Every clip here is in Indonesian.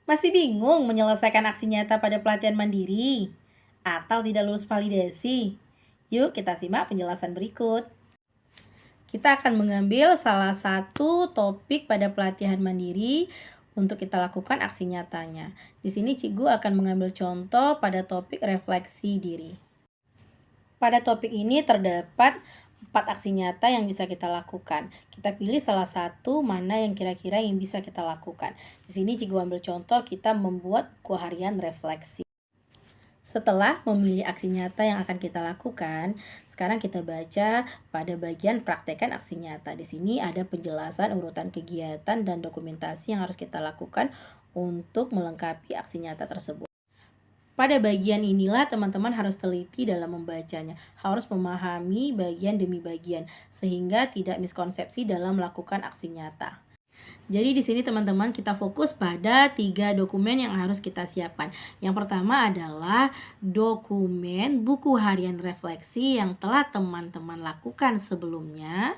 Masih bingung menyelesaikan aksi nyata pada pelatihan mandiri? Atau tidak lulus validasi? Yuk kita simak penjelasan berikut. Kita akan mengambil salah satu topik pada pelatihan mandiri untuk kita lakukan aksi nyatanya. Di sini Cigu akan mengambil contoh pada topik refleksi diri. Pada topik ini terdapat 4 aksi nyata yang bisa kita lakukan. Kita pilih salah satu mana yang kira-kira yang bisa kita lakukan. Di sini Cigu ambil contoh kita membuat buku harian refleksi. Setelah memilih aksi nyata yang akan kita lakukan, sekarang kita baca pada bagian praktekan aksi nyata. Di sini ada penjelasan urutan kegiatan dan dokumentasi yang harus kita lakukan untuk melengkapi aksi nyata tersebut. Pada bagian inilah teman-teman harus teliti dalam membacanya, harus memahami bagian demi bagian, sehingga tidak miskonsepsi dalam melakukan aksi nyata. Jadi di sini teman-teman kita fokus pada 3 dokumen yang harus kita siapkan. Yang pertama adalah dokumen buku harian refleksi yang telah teman-teman lakukan sebelumnya.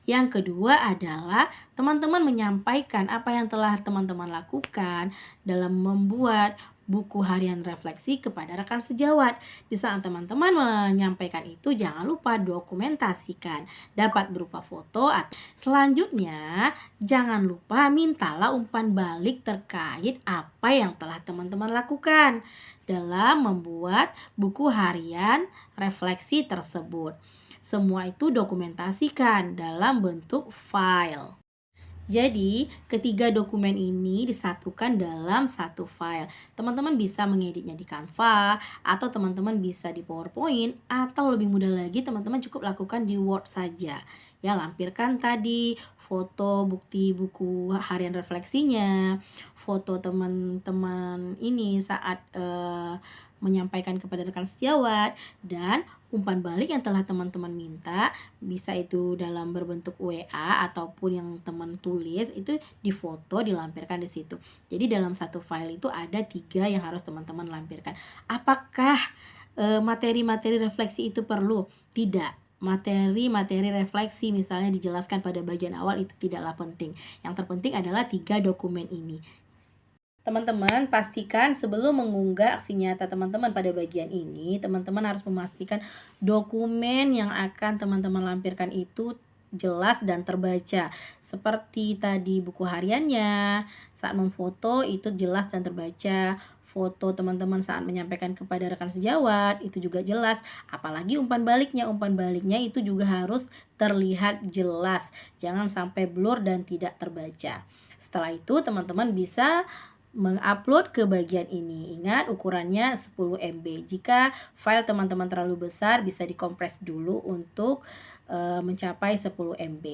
Yang kedua adalah teman-teman menyampaikan apa yang telah teman-teman lakukan dalam membuat buku harian refleksi kepada rekan sejawat. Di saat teman-teman menyampaikan itu, jangan lupa dokumentasikan. Dapat berupa foto. Selanjutnya, jangan lupa mintalah umpan balik terkait apa yang telah teman-teman lakukan dalam membuat buku harian refleksi tersebut. Semua itu dokumentasikan dalam bentuk file. Jadi, ketiga dokumen ini disatukan dalam satu file. Teman-teman bisa mengeditnya di Canva, atau teman-teman bisa di PowerPoint, atau lebih mudah lagi teman-teman cukup lakukan di Word saja. Ya, lampirkan tadi foto bukti buku harian refleksinya, foto teman-teman ini saat menyampaikan kepada rekan sejawat, dan umpan balik yang telah teman-teman minta, bisa itu dalam berbentuk WA ataupun yang teman tulis, itu difoto, dilampirkan di situ. Jadi dalam satu file itu ada 3 yang harus teman-teman lampirkan. Apakah materi-materi refleksi itu perlu? Tidak. Materi-materi refleksi misalnya dijelaskan pada bagian awal itu tidaklah penting. Yang terpenting adalah 3 dokumen ini. Teman-teman, pastikan sebelum mengunggah aksi nyata teman-teman pada bagian ini, teman-teman harus memastikan dokumen yang akan teman-teman lampirkan itu jelas dan terbaca. Seperti tadi buku hariannya, saat memfoto itu jelas dan terbaca. Foto teman-teman saat menyampaikan kepada rekan sejawat itu juga jelas. Apalagi umpan baliknya itu juga harus terlihat jelas. Jangan sampai blur dan tidak terbaca. Setelah itu teman-teman bisa mengupload ke bagian ini. Ingat ukurannya 10 MB. Jika file teman-teman terlalu besar, bisa dikompres dulu untuk mencapai 10 MB.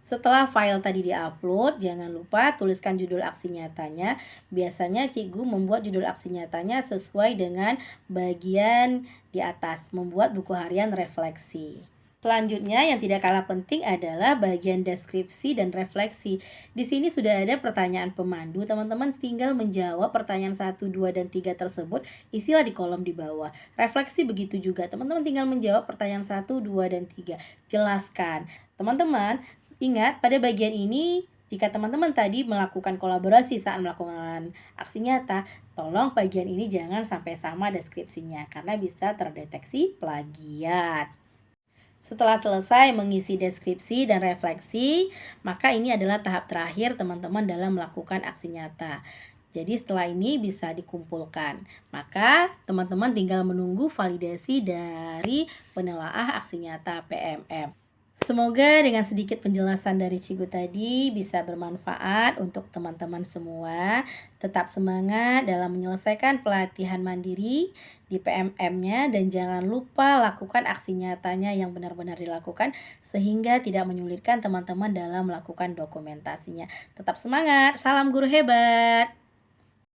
Setelah file tadi diupload, jangan lupa tuliskan judul aksi nyatanya. Biasanya Cigu membuat judul aksi nyatanya sesuai dengan bagian di atas, membuat buku harian refleksi. Selanjutnya yang tidak kalah penting adalah bagian deskripsi dan refleksi. Di sini sudah ada pertanyaan pemandu, teman-teman tinggal menjawab pertanyaan 1, 2, dan 3 tersebut, isilah di kolom di bawah. Refleksi begitu juga, teman-teman tinggal menjawab pertanyaan 1, 2, dan 3. Jelaskan. Teman-teman, ingat pada bagian ini jika teman-teman tadi melakukan kolaborasi saat melakukan aksi nyata, tolong bagian ini jangan sampai sama deskripsinya karena bisa terdeteksi plagiat. Setelah selesai mengisi deskripsi dan refleksi, maka ini adalah tahap terakhir teman-teman dalam melakukan aksi nyata. Jadi setelah ini bisa dikumpulkan. Maka teman-teman tinggal menunggu validasi dari penelaah aksi nyata PMM. Semoga dengan sedikit penjelasan dari Cigu tadi bisa bermanfaat untuk teman-teman semua. Tetap semangat dalam menyelesaikan pelatihan mandiri di PMM-nya dan jangan lupa lakukan aksi nyatanya yang benar-benar dilakukan sehingga tidak menyulitkan teman-teman dalam melakukan dokumentasinya. Tetap semangat, salam guru hebat!